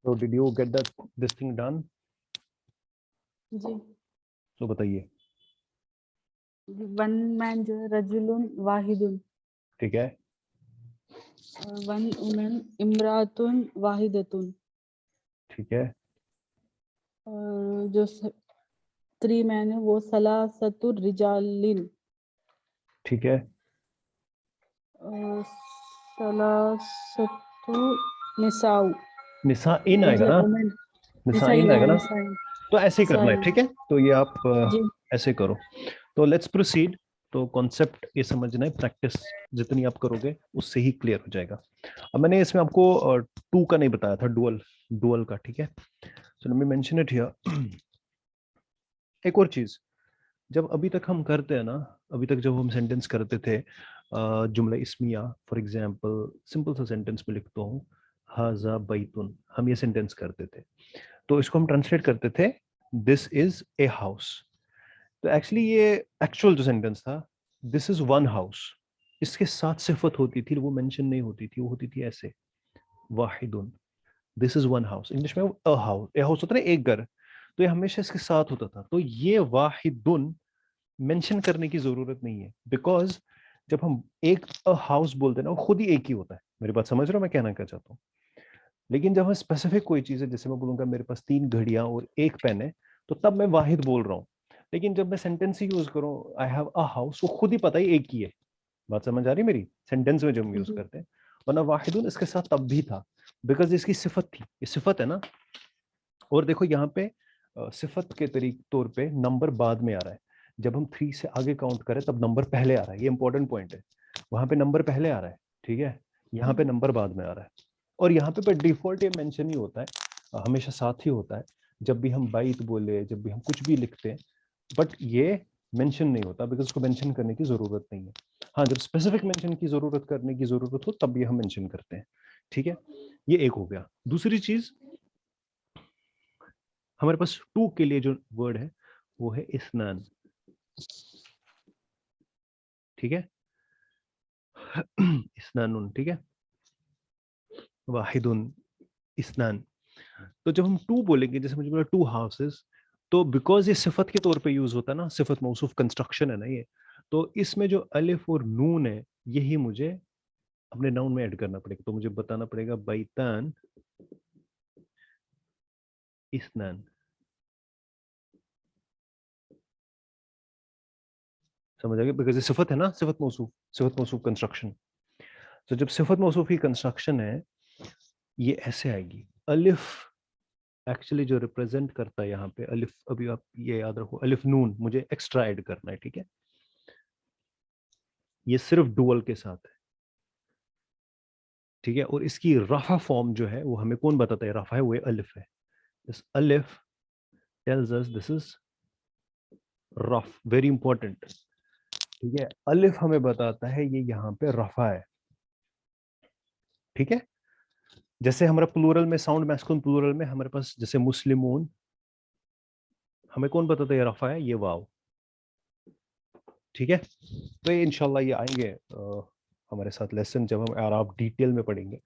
So did you get this thing done? जी। तो बताइए। One man जो है रजुलुन वाहिदुन, ठीक है, वन वुमेन इमरातुन वाहिदतुन, ठीक है, और जो थ्री मैन है वो सलासतुर रिजालिन, ठीक है, सलासतु निसाउ, निसा इन वो आएगा जो ना, वुमेन निसा इन निसाई, आएगा हाँ ना, निसाई, तो ऐसे ही करना है। निसाई। ठीक है, तो ये आप जी ऐसे करो। तो लेट्स प्रोसीड। तो कॉन्सेप्ट ये समझना है, प्रैक्टिस जितनी आप करोगे उससे ही क्लियर हो जाएगा। अब मैंने इसमें आपको टू का नहीं बताया था, डुअल, डुअल का। ठीक है, so let me mention it here. एक और चीज, जब अभी तक हम करते हैं ना, अभी तक जब हम सेंटेंस करते थे, जुमला इस्मिया, फॉर एग्जांपल सिंपल सा सेंटेंस में लिखता हूँ हाजा बैतुन, हम ये सेंटेंस करते थे, तो इसको हम ट्रांसलेट करते थे दिस इज ए हाउस। तो एक्चुअली ये एक्चुअल जो सेंटेंस था, दिस इज वन हाउस, इसके साथ सिफत होती थी, वो मेंशन नहीं होती थी, वो होती थी ऐसे वाहिदुन, this is one house. English में अ हाउस, ए हाउस होता है ना, एक घर, तो ये हमेशा इसके साथ होता था। तो ये वाहिदुन मेंशन करने की जरूरत नहीं है, बिकॉज जब हम एक अ हाउस बोलते हैं ना, वो खुद ही एक ही होता है। मेरी बात समझ रहे हो मैं कहना क्या चाहता हूँ? लेकिन जब हम स्पेसिफिक कोई चीज है, जैसे मैं बोलूंगा मेरे पास 3 घड़ियां और एक पेन है, तो तब मैं वाहिद बोल रहा हूँ। लेकिन जब मैं सेंटेंस ही यूज करूँ, आई हैव अ हाउस, वो खुद ही पता ही एक ही है। बात समझ आ रही मेरी? सेंटेंस में जब हम यूज जी करते हैं, वरना वाहिदुन इसके साथ तब भी था, बिकॉज इसकी सिफत थी, ये सिफत है ना। और देखो यहाँ पे सिफत के तौर पे नंबर बाद में आ रहा है। जब हम 3 से आगे काउंट करें तब नंबर पहले आ रहा है, ये इंपॉर्टेंट पॉइंट है। वहां पे नंबर पहले आ रहा है, ठीक है, यहाँ पे नंबर बाद में आ रहा है। और यहाँ पे डिफॉल्ट ये मेंशन ही होता है, हमेशा साथ ही होता है, जब भी हम बाइट बोले, जब भी हम कुछ भी लिखते हैं। बट ये मेंशन नहीं होता, बिकॉज उसको मेंशन करने की जरूरत नहीं है। हाँ, जब स्पेसिफिक मेंशन की जरूरत करने की जरूरत हो तब ये हम मेंशन करते हैं। ठीक है, ये एक हो गया। दूसरी चीज, हमारे पास टू के लिए जो वर्ड है वो है इस्नान। ठीक है, इस्नानुन, ठीक है, वाहिदुन, इस्नान। तो जब हम टू बोलेंगे, जैसे मुझे बोला टू हाउसेस, तो बिकॉज ये सिफत के तौर पे यूज होता है ना, सिफत मौसूफ कंस्ट्रक्शन है ना ये, तो इसमें जो अलिफ और नून है, यही मुझे अपने नाउन में ऐड करना पड़ेगा। तो मुझे बताना पड़ेगा बैतान इस्नान। समझ आ गया? बिकॉज ये सिफत है ना, सिफत मौसूफ कंस्ट्रक्शन। तो जब सिफत मौसूफ की कंस्ट्रक्शन है, ये ऐसे आएगी। अलिफ एक्चुअली जो रिप्रेजेंट करता है यहाँ पे, अलिफ, अभी आप ये याद रखो, अलिफ नून मुझे एक्स्ट्रा ऐड करना है। ठीक है, ये सिर्फ डुअल के साथ है। ठीक है, और इसकी रफा फॉर्म जो है वो हमें कौन बताता है रफा है? वो अलिफ है। दिस अलिफ tells us this is rough, very important. ठीक है, अलिफ हमें बताता है ये यहाँ पे रफा है। ठीक है, जैसे हमारा प्लूरल में, साउंड मैस्कुलिन प्लूरल में हमारे पास जैसे मुस्लिमून, हमें कौन बताता है ये रफा है? ये वाव। ठीक है, तो ये इंशाल्लाह ये आएंगे हमारे साथ लेसन, जब हम और आप डिटेल में पढ़ेंगे।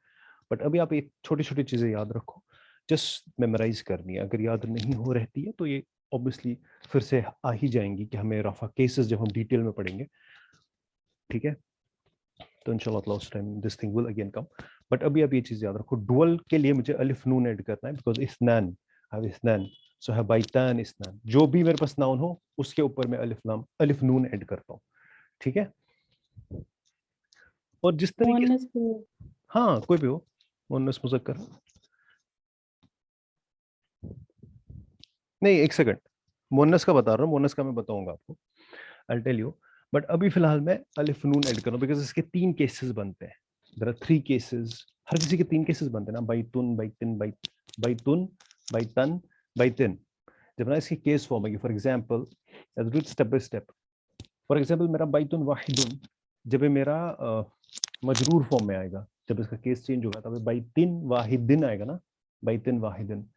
बट अभी आप ये छोटी छोटी चीजें याद रखो, जस्ट मेमोराइज करनी है। अगर याद नहीं हो रहती है तो ये ऑब्वियसली फिर से आ ही जाएंगी कि हमें रफा केसेस जब हम डिटेल में पढ़ेंगे। ठीक है, तो इंशाल्लाह उस time this thing will again come. But अभी आप ये चीज याद रखो, डुअल के लिए मुझे अलिफ नून ऐड करना है, बिकॉज इस्नान, हैव इस्नान, सो है बैतान इस्नान। जो भी मेरे पास नाउन हो उसके ऊपर मैं अलिफ नून ऐड करता हूँ। ठीक है, और जिस तरीके से, मुअन्नस के लिए हाँ कोई भी हो, मुअन्नस मुज़क्कर, नहीं एक सेकंड, मुअन्नस का बता रहा हूँ, मुअन्नस का मैं बताऊंगा आपको, आई टेल यू। बट अभी फिलहाल मैं अलिफ नून ऐड कर रहा हूँ, बिकॉज इसके 3 केसेस बनते हैं। देयर आर 3 केसेस, हर किसी के 3 केसेस बनते हैं ना, बैतुन, बैतिन, बैतुन, बैतन, बैतिन। जब ना इसकी केस फॉर्म आएगी, for example step by step. For example मेरा बैतुन वाहिदुन, जब ये मेरा मजरूर फॉर्म में आएगा, जब इसका केस चेंज होगा तब बैतिन वाहिदिन आएगा ना, बैतिन वाहिदिन।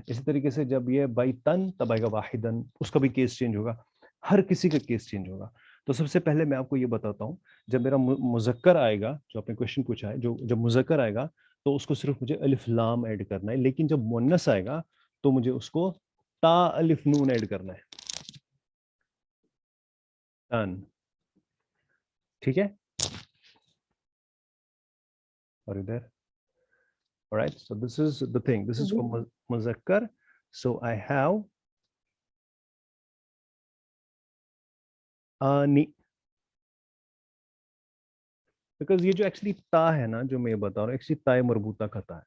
इसी तरीके से जब ये बैतन, तब आएगा वाहिदन, उसका भी केस चेंज होगा। हर किसी का केस चेंज होगा। तो सबसे पहले मैं आपको ये बताता हूँ, जब मेरा मुज़क्कर आएगा, जो आपने क्वेश्चन पूछा है, जो जब मुज़क्कर आएगा तो उसको सिर्फ मुझे अलिफ लाम ऐड करना है, लेकिन जब मुन्नस आएगा तो मुझे उसको ता अलिफ नून ऐड करना है। तन, ठीक है? और इधर, alright, so this is the thing, this is G for muzakkar, so I have ani, because ये जो एक्चुअली ता है ना, जो मैं बता रहा हूँ, एक्चुअली ताए मरबूता का ता है।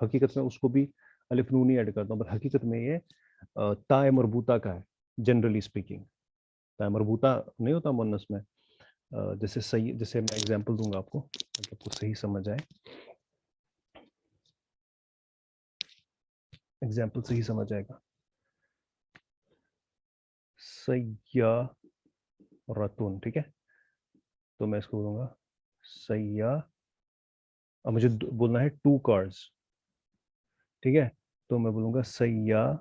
हकीकत में उसको भी अलिफ नून ही ऐड करता हूँ, बट हकीकत में ये ताए मरबूता का है, जनरली स्पीकिंग। ताए मरबूता नहीं होता मुन्नस में, जैसे सही, जैसे मैं एग्जांपल दूंगा आपको ताकि आपको सही समझ आए, एग्जांपल सही समझ आएगा। सय्यारतुन, ठीक है, तो मैं इसको बोलूंगा सय्या, अब मुझे बोलना है 2 कार्स, ठीक है, तो मैं बोलूंगा सय्यारतन,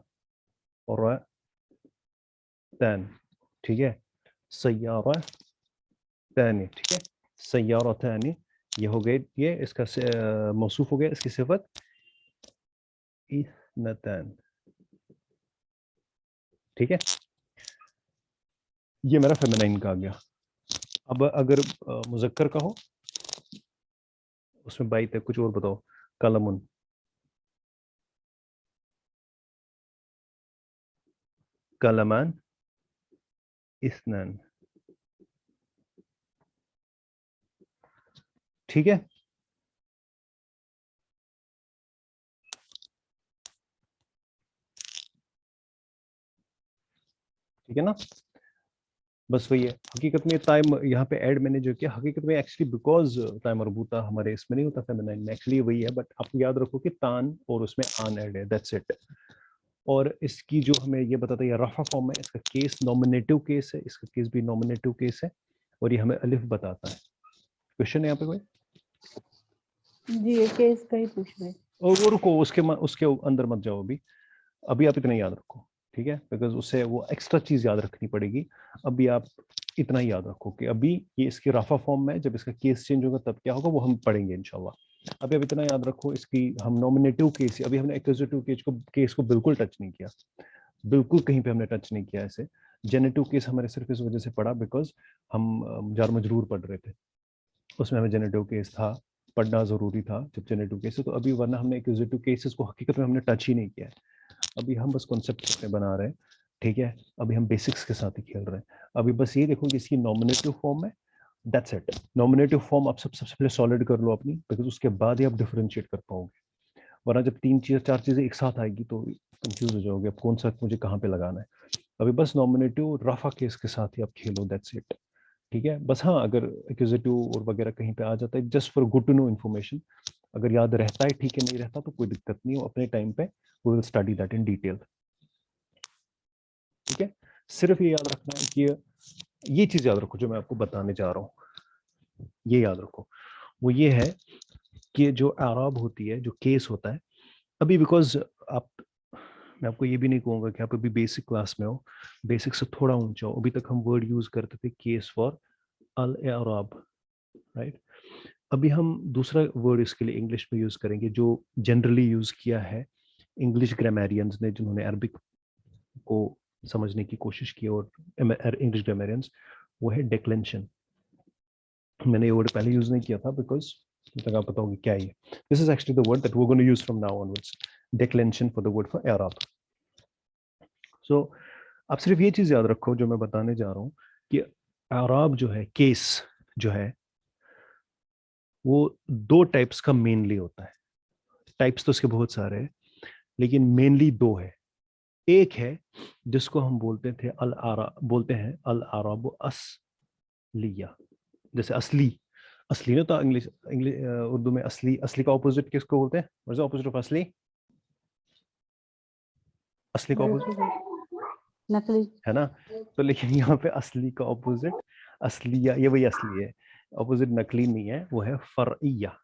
ठीक है, सय्यारतन, ठीक है, सय्यारतन, ये हो गए, ये इसका मौसूफ हो गया, इसकी सिफत इत्नतन, ठीक है, ये मेरा फेमिनाइन का आ गया। अब अगर मुजक्कर का हो, उसमें बाई तक कुछ और बताओ, कलमुन, कलमान, इस्नान, ठीक है, ठीक है ना, बस वही है। हकीकत में टाइम यहाँ पे ऐड मैंने जो किया, हकीकत में एक्चुअली बिकॉज टाइम मरबूता हमारे इसमें नहीं होता फेमिनाइन में, एक्चुअली वही है, बट आप याद रखो कि तान और उसमें आन ऐड है, दैट्स इट। और इसकी जो हमें ये बताता है, ये रफा फॉर्म है, इसका केस नॉमिनेटिव केस है, इसका केस भी नॉमिनेटिव केस है, और ये हमें अलिफ बताता है। क्वेश्चन है यहाँ पे कोई? जी ये केस का ही पूछ रहे। और वो रुको, उसके अंदर मत जाओ अभी, अभी आप इतना याद रखो, ठीक है, बिकॉज उससे वो एक्स्ट्रा चीज याद रखनी पड़ेगी। अभी आप इतना ही याद रखो कि अभी ये इसकी रफा फॉर्म में है, जब इसका केस चेंज होगा तब क्या होगा वो हम पढ़ेंगे इंशाल्लाह। अभी अब इतना याद रखो, इसकी हम नॉमिनेटिव केस, अभी हमने एक्यूजेटिव केस को बिल्कुल टच नहीं किया, बिल्कुल कहीं पे हमने टच नहीं किया ऐसे। जेनेटिव केस हमारे सिर्फ इस वजह से पढ़ा बिकॉज हम जार मजरूर पढ़ रहे थे, उसमें हमें जेनेटिव केस था, पढ़ना जरूरी था जब जेनेटिव केस है, तो अभी वरना हमने एक्यूजेटिव केसेस को हकीकत में हमने टच ही नहीं किया है। अभी हम बस कॉन्सेप्ट में बना रहे हैं, ठीक है, अभी हम बेसिक्स के साथ ही खेल रहे हैं। अभी बस ये देखो कि इसकी नॉमिनेटिव फॉर्म है, दैट्स इट। नॉमिनेटिव फॉर्म आप सबसे पहले सॉलिड कर लो अपनी, बिकॉज उसके बाद ही आप डिफरेंशिएट कर पाओगे, वरना जब 3 4 चीजें एक साथ आएगी तो कंफ्यूज हो जाओगे, अब कौन सा मुझे कहाँ पे लगाना है। अभी बस नॉमिनेटिव रफा केस के साथ ही आप खेलो, दैट्स इट, ठीक है। बस हाँ, अगर एक्यूजेटिव और वगैरह कहीं पे आ जाता है, just for good to know information, अगर याद रहता है ठीक है, नहीं रहता तो कोई दिक्कत नहीं, अपने टाइम पे we will study that in detail, ठीक है। सिर्फ ये याद रखना है कि ये चीज याद रखो जो मैं आपको बताने जा रहा हूँ, ये याद रखो, वो ये है कि जो आराब होती है, जो केस होता है, अभी बिकॉज आप, मैं आपको ये भी नहीं कहूंगा कि आप अभी बेसिक क्लास में हो, बेसिक से थोड़ा ऊंचा हो, अभी तक हम वर्ड यूज करते थे केस फॉर अल आराब, राइट। अभी हम दूसरा वर्ड इसके लिए इंग्लिश में यूज करेंगे, जो जनरली यूज किया है इंग्लिश ग्रामेरियंस ने, जिन्होंने अरबिक को समझने की कोशिश की, और इंग्लिश ग्रामेरियंस, वो है डेक्लेंशन। मैंने ये वर्ड पहले यूज नहीं किया था बिकॉज तक आप बताओगे क्या है ये। This is actually the word that we are going to use from now onwards, declension for the word for एराब। सो आप सिर्फ ये चीज याद रखो जो मैं बताने जा रहा हूँ, कि एराब जो है, केस जो है, वो 2 टाइप्स का मेनली होता है। टाइप्स तो उसके बहुत सारे हैं, लेकिन मेनली 2 है। एक है जिसको हम बोलते हैं अल आराब असलिया, जैसे असली, असली ना, तो इंग्लिश इंग्लिश उर्दू में असली, असली का ऑपोजिट किसको बोलते हैं? What is the opposite of असली? असली का ऑपोजिट नकली। है ना, तो लेकिन यहाँ पे असली का ऑपोजिट असलिया, ये वही असली है, ऑपोजिट नकली नहीं है, वो है फरइया।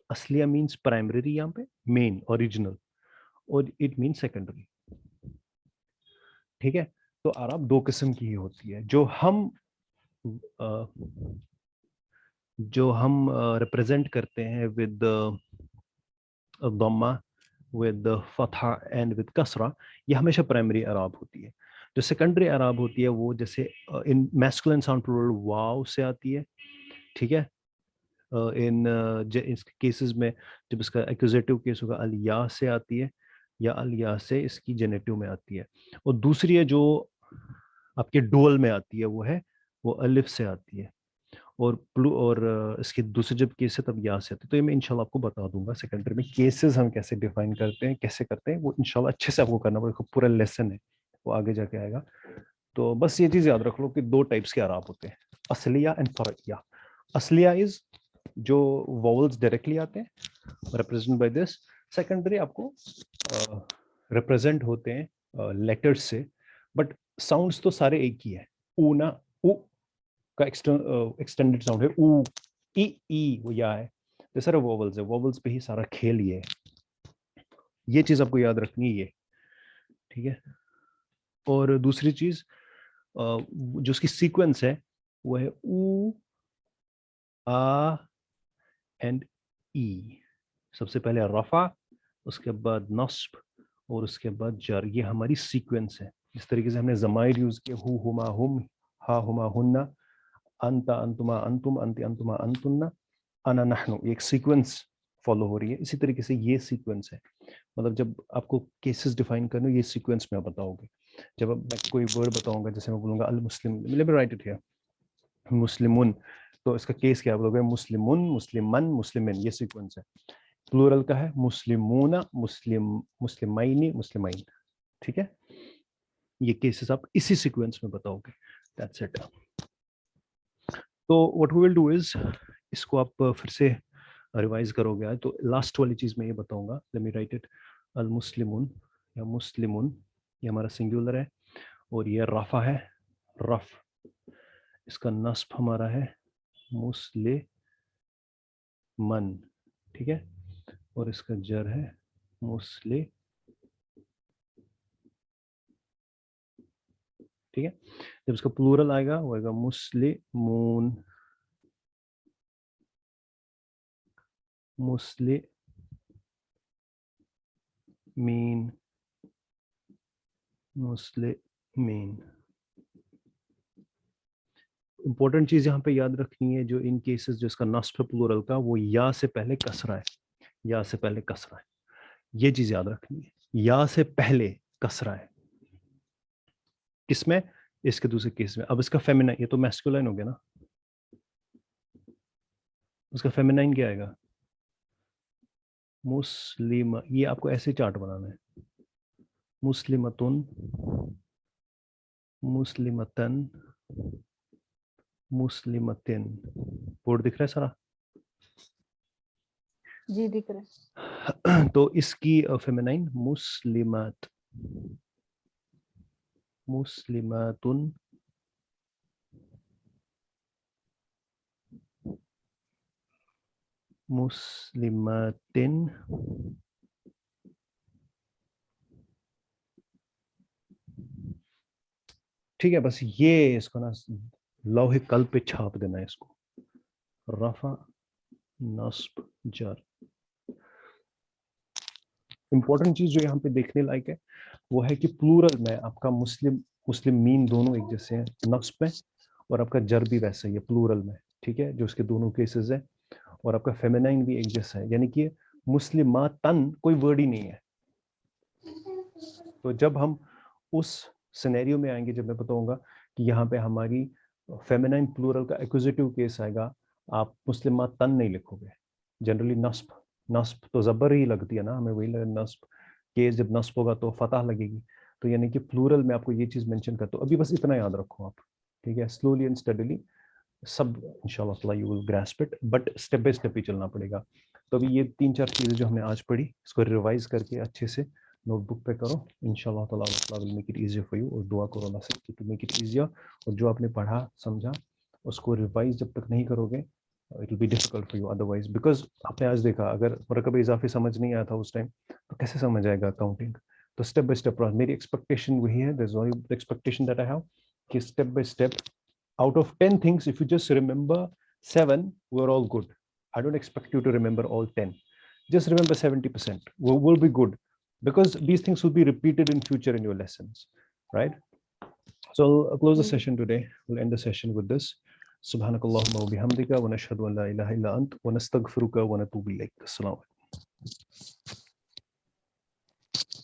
असलिया मींस प्राइमरी, यहाँ पे मेन ओरिजिनल, और इट मीन सेकेंडरी, ठीक है। तो आराब दो किस्म की ही होती है। जो हम रिप्रेजेंट करते हैं विद दम्मा, विद फतहा एंड विद कसरा, ये हमेशा प्राइमरी आराब होती है। जो सेकेंडरी आराब होती है वो जैसे इन मैस्कुलिन साउंड प्लूरल वाव से आती है, ठीक है। इन इस केसेस में जब इसका एक्यूजेटिव केस होगा अलिया से आती है, या अलिया से इसकी जेनेटिव में आती है। और दूसरी है जो आपके डुअल में आती है, वो अलिफ से आती है। और इसके दूसरे जब केस है तब या से आते हैं। तो ये मैं इंशाल्लाह आपको बता दूंगा सेकेंडरी में केसेस हम कैसे डिफाइन करते हैं, कैसे करते हैं, वो इंशाल्लाह अच्छे से आपको करना पड़ेगा। पूरा लेसन है वो आगे जाके आएगा। तो बस ये चीज याद रख लो कि दो टाइप्स के आराब होते हैं, असलिया एंड फरइया। असलिया इज जो वोवल्स डायरेक्टली आते हैं रिप्रेजेंट बाय दिस। सेकेंडरी आपको रिप्रेजेंट होते हैं लेटर्स से, बट साउंड्स तो सारे एक ही है। ऊ ना, ऊ का एक्सटेंडेड साउंड है ऊ, ई वो या है। तो सारे वोवल्स है, वोवल्स पे ही सारा खेल ये चीज आपको याद रखनी है ये, ठीक है। और दूसरी चीज जो उसकी सीक्वेंस है वो है ऊ, आ एंड ई। सबसे पहले रफा, उसके बाद नस्ब, और उसके बाद जर। ये हमारी सीक्वेंस है। इस तरीके से हमने जमाइर यूज किए, हु हुमा हुम, हा हुमा हुन्ना, अंता अंतुमा अंतुम, अंति अंतुमा अंतुन्ना, अना नहनु। एक सीक्वेंस फॉलो हो रही है। इसी तरीके से ये सीक्वेंस है। मतलब जब आपको केसेस डिफाइन करने ये सीक्वेंस में आप बताओगे। जब मैं कोई वर्ड बताऊंगा, जैसे मैं बोलूंगा अल मुस्लिम, let me write it here, मुस्लिमुन, तो इसका केस क्या बोलोगे? मुस्लिमुन, मुस्लिमन, मुस्लिमिन। ये सीक्वेंस है। प्लूरल का है मुस्लिमूना, मुस्लिम, मुस्लिमाइनी, मुस्लिमाइन, ठीक है। ये केसेस आप इसी सीक्वेंस में बताओगे। That's it. तो what we will do is, इसको आप फिर से रिवाइज करोगे आज। तो लास्ट वाली चीज मैं ये बताऊंगा, लेट मी राइट इट, अल मुस्लिमुन या मुस्लिमुन, ये हमारा सिंगुलर है, और ये रफा है, रफ। इसका नस्ब हमारा है मुस्लिमन, ठीक है। और इसका जर है मुस्लिम, ठीक है। जब इसका प्लूरल आएगा वो आएगा मुस्लिमून, मुस्लिमीन, मुस्लिमीन। इंपॉर्टेंट चीज यहाँ पे याद रखनी है, जो इन केसेस जिसका नस्ब है प्लूरल का, वो या से पहले कसरा है, या से पहले कसरा है। ये चीज याद रखनी है, या से पहले कसरा है। किसमें? इसके दूसरे केस में। अब इसका फेमिनाइन, ये तो मैस्कुलाइन हो गया ना, उसका फेमिनाइन क्या आएगा? मुस्लिम। ये आपको ऐसे चार्ट बनाना है, मुस्लिमतुन, मुस्लिमतन, मुस्लिमतिन। बोर्ड दिख रहा है सारा? जी दिख रहा है। तो इसकी फेमिनाइन मुस्लिमत, मुस्लिमातुन, मुस्लिमातिन, ठीक है। बस ये इसको ना लौहे कल्ब पे छाप देना है इसको, रफा नस्ब जर। इंपॉर्टेंट चीज जो यहाँ पे देखने लायक है वो है कि प्लूरल में आपका मुस्लिम, मुस्लिम मीन दोनों एक जैसे हैं नस्ब में, और आपका जर भी वैसा ही है प्लूरल में, ठीक है, जो उसके दोनों केसेस है। और आपका फेमिनाइन भी एक जैसा है, यानी कि मुस्लिमातन कोई वर्ड ही नहीं है। तो जब हम उस सिनेरियो में आएंगे, जब मैं बताऊंगा कि यहाँ पे हमारी फेमिनाइन प्लूरल का एक्विजिटिव केस आएगा, आप मुस्लिमातन नहीं लिखोगे। जनरली नस्ब, नस्ब तो जबर ही लगती है ना हमें, वही नस्ब केस जब नस्ब होगा तो फतह लगेगी। तो यानी कि प्लूरल में आपको ये चीज मेंशन करता हूँ। अभी बस इतना याद रखो आप, ठीक है। स्लोली एंड स्टडीली सब इंशाल्लाह you will grasp it, but step by step ही चलना पड़ेगा। तो अभी ये 3-4 चीजें जो हमने आज पढ़ी, इसको रिवाइज करके अच्छे से नोटबुक पे करो। इंशाल्लाह ताला अल्लाह will make it easier for you, और दुआ करो अल्लाह से टू मेक इट इजियर। और जो आपने पढ़ा समझा उसको रिवाइज जब तक नहीं करोगे, it will be difficult for you otherwise. Because आपने आज देखा, अगर और कभी इजाफी समझ नहीं आया था उस टाइम, तो कैसे समझ आएगा अकाउंटिंग? तो स्टेप बाय स्टेप मेरी एक्सपेक्टेशन वही है, there's only the expectation that I have कि step by step, out of 10 things, if you just remember 7, we're all good. I don't expect you to remember all 10. Just remember 70%. We'll be good, because these things will be repeated in future in your lessons, right? So I'll close the session today. We'll end the session with this. Subhanakallahumma wa bihamdika wa nashhadu an la ilaha illa ant wa nastaghfiruka wa natubu ilayk. Assalamu alaikum.